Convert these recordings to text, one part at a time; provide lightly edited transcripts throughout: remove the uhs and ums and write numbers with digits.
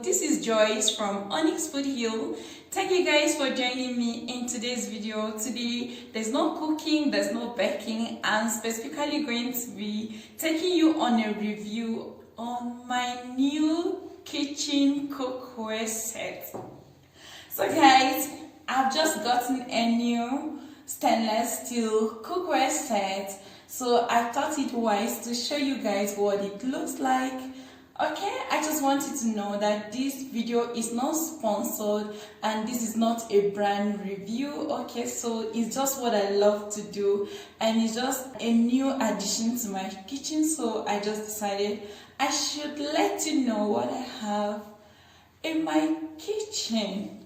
This is Joyce from Onyx Food Hill. Thank you guys for joining me in today's video. Today there's no cooking, there's no baking. I'm specifically going to be taking you on a review on my new kitchen cookware set. So guys, I've just gotten a new stainless steel cookware set, so I thought it wise to show you guys what it looks like. Okay, I just want you to know that this video is not sponsored and this is not a brand review. Okay, so it's just what I love to do and it's just a new addition to my kitchen, so I just decided I should let you know what I have in my kitchen.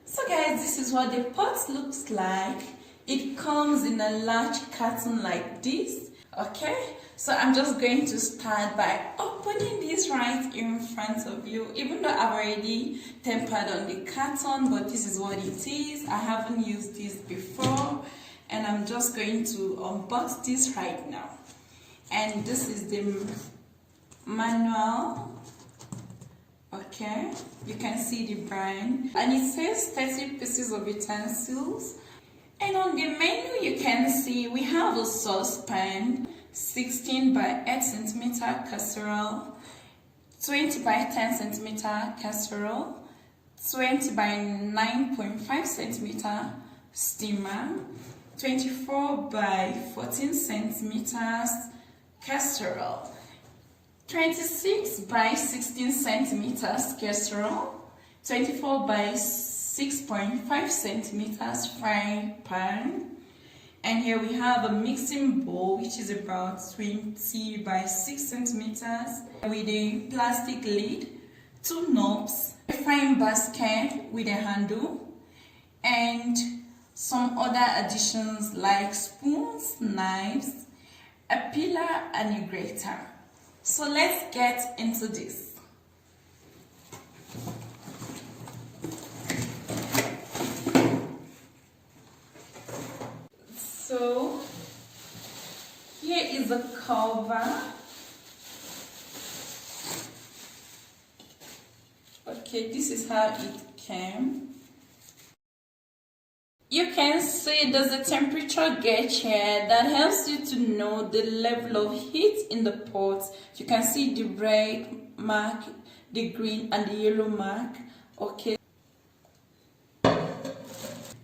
So guys, this is what the pot looks like. It comes in a large carton like this. Okay, so I'm just going to start by opening this right in front of you, even though I've already tempered on the carton, but this is what it is. I haven't used this before and I'm just going to unbox this right now. And this is the manual. Okay, you can see the brand and it says 30 pieces of utensils. And on the menu you can see we have a saucepan, 16 by 8 centimeter casserole, 20 by 10 centimeter casserole, 20 by 9.5 centimeter steamer, 24 by 14 centimeters casserole, 26 by 16 centimeters casserole, 24 by 6.5 centimeters frying pan, and here we have a mixing bowl which is about 20 by 6 centimeters with a plastic lid, 2 knobs, a frying basket with a handle, and some other additions like spoons, knives, a peeler and a grater. So let's get into this. So here is the cover. Okay, this is how it came. You can see there's a temperature gauge here that helps you to know the level of heat in the pot. You can see the red mark, the green and the yellow mark. Okay.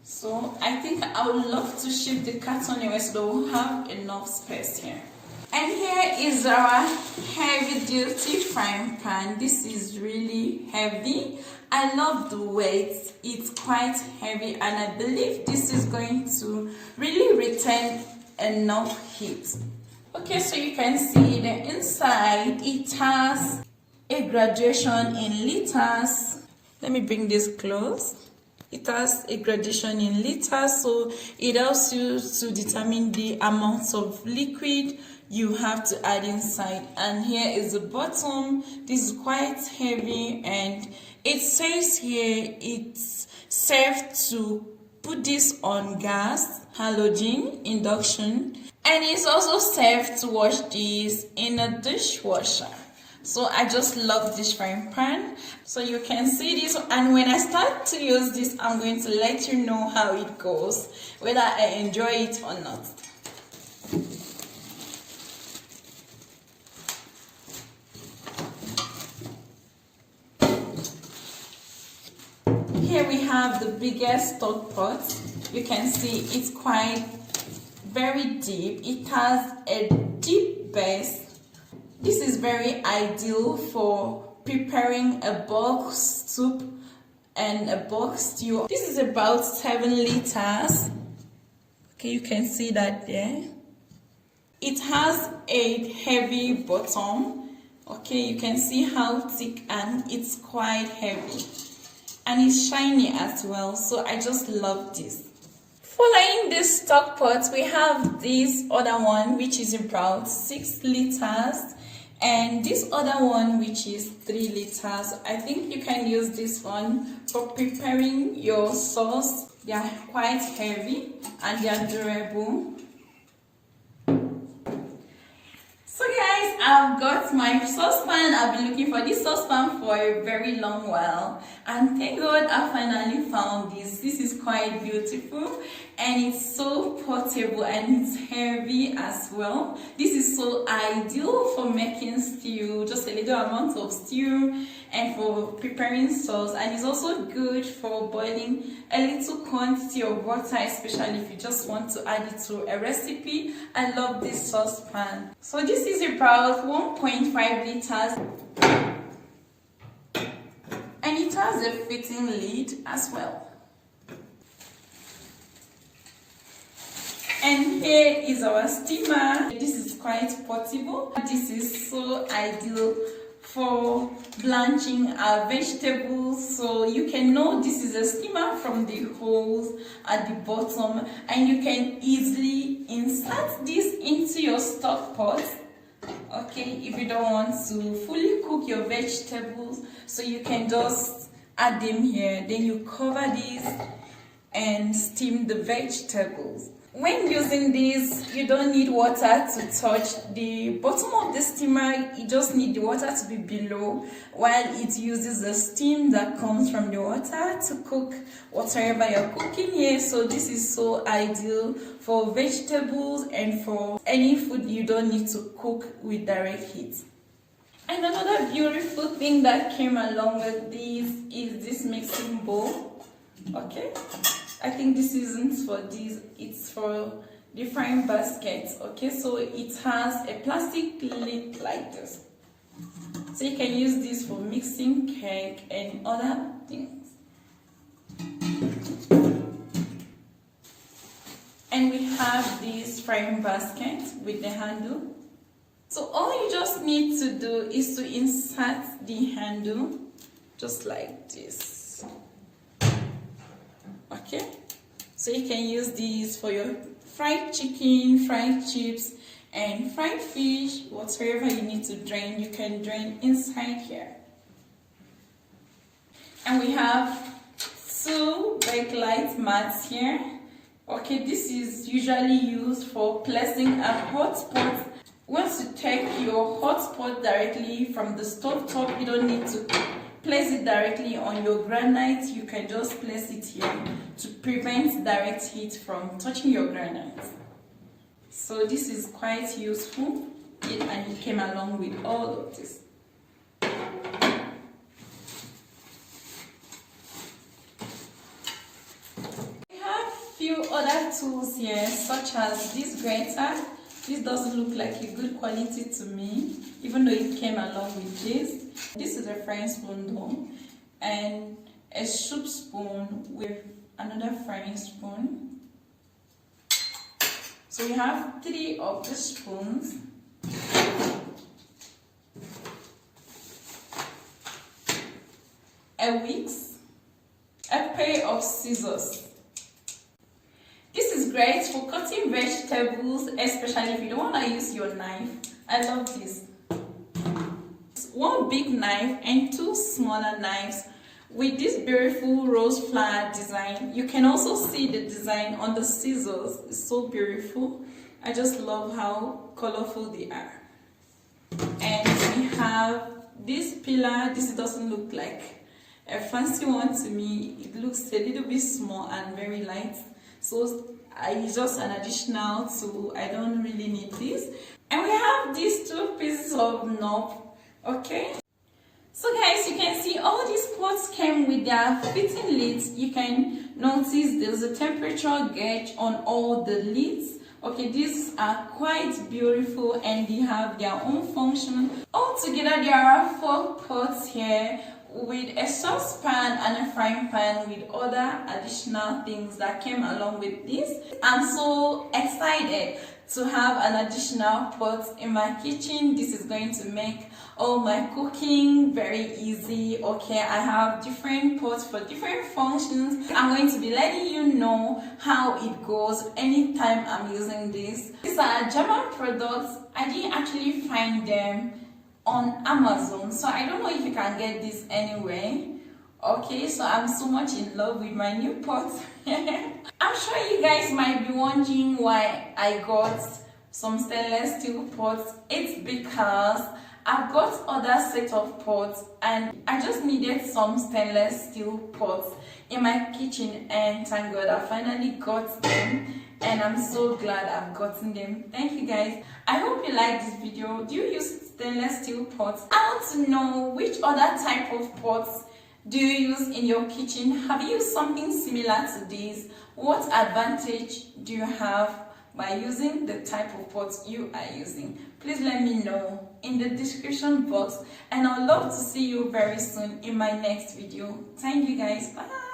So I think I would love to shift the carton away so that we'll have enough space here. And here is our heavy duty frying pan. This is really heavy. I love the weight. It's quite heavy and I believe this is going to really retain enough heat. Okay, so you can see the inside. It has a graduation in liters. Let me bring this close. It has a gradation in liters, so it helps you to determine the amount of liquid you have to add inside. And here is the bottom. This is quite heavy and it says here it's safe to put this on gas, halogen, induction, and it's also safe to wash this in a dishwasher. So I just love this frying pan. So you can see this, and when I start to use this, I'm going to let you know how it goes, whether I enjoy it or not. Here we have the biggest stock pot. You can see it's quite very deep. It has a deep base. This is very ideal for preparing a bulk soup and a bulk stew. This is about 7 liters. Okay, you can see that there. It has a heavy bottom. Okay, you can see how thick and it's quite heavy. And it's shiny as well, so I just love this. Following this stock pot, we have this other one which is about 6 liters. And this other one which is 3 liters. I think you can use this one for preparing your sauce. They are quite heavy and they are durable. So guys, I've got my saucepan. I've been looking for this saucepan for a very long while, and thank God I finally found this. This is quite beautiful, and it's so portable and it's heavy as well. This is so ideal for making stew, just a little amount of stew, and for preparing sauce, and it's also good for boiling a little quantity of water, especially if you just want to add it to a recipe. I love this saucepan. So this is about 1.5 liters, and it has a fitting lid as well. And here is our steamer. This is quite portable. This is so ideal for blanching our vegetables, so you can know this is a steamer from the holes at the bottom, and you can easily insert this into your stock pot. Okay, if you don't want to fully cook your vegetables, so you can just add them here, then you cover this and steam the vegetables. When using this, you don't need water to touch the bottom of the steamer. You just need the water to be below, while it uses the steam that comes from the water to cook whatever you're cooking here. So this is so ideal for vegetables and for any food you don't need to cook with direct heat. And another beautiful thing that came along with this is this mixing bowl. Okay, I think this isn't for this, it's for the frying basket. Okay, so it has a plastic lid like this, so you can use this for mixing cake and other things. And we have this frying basket with the handle. So all you just need to do is to insert the handle just like this. Okay, so you can use these for your fried chicken, fried chips, and fried fish. Whatever you need to drain, you can drain inside here. And we have two bakelite mats here. Okay, this is usually used for placing a hot pot. Once you take your hot pot directly from the stove top, you don't need to place it directly on your granite. You can just place it here to prevent direct heat from touching your granite. So this is quite useful, and it came along with all of this. We have a few other tools here, such as this grater. This doesn't look like a good quality to me, even though it came along with this. This is a frying spoon though, and a soup spoon with another frying spoon. So we have 3 of the spoons. A whisk, a pair of scissors. This is great for cutting vegetables, especially if you don't want to use your knife. I love this. 1 big knife and 2 smaller knives with this beautiful rose flower design. You can also see the design on the scissors. It's so beautiful. I just love how colorful they are. And we have this pillar. This doesn't look like a fancy one to me. It looks a little bit small and very light. So it's just an additional tool. I don't really need this. And we have these 2 pieces of knob. Okay, so guys, you can see all these pots came with their fitting lids. You can notice there's a temperature gauge on all the lids. Okay, these are quite beautiful and they have their own function. Altogether, there are 4 pots here with a saucepan and a frying pan with other additional things that came along with this. I'm so excited to have an additional pot in my kitchen. This is going to make all my cooking very easy. Okay, I have different pots for different functions. I'm going to be letting you know how it goes anytime I'm using this. These are German products. I didn't actually find them on Amazon, so I don't know if you can get this anywhere. Okay, so I'm so much in love with my new pot. I'm sure you guys might be wondering why I got some stainless steel pots, it's because I've got other set of pots and I just needed some stainless steel pots in my kitchen, and thank God I finally got them, and I'm so glad I've gotten them. Thank you guys. I hope you like this video. Do you use stainless steel pots? I want to know which other type of pots do you use in your kitchen. Have you used something similar to this? What advantage do you have by using the type of pots you are using? Please let me know in the description box, and I'd love to see you very soon in my next video. Thank you guys. Bye.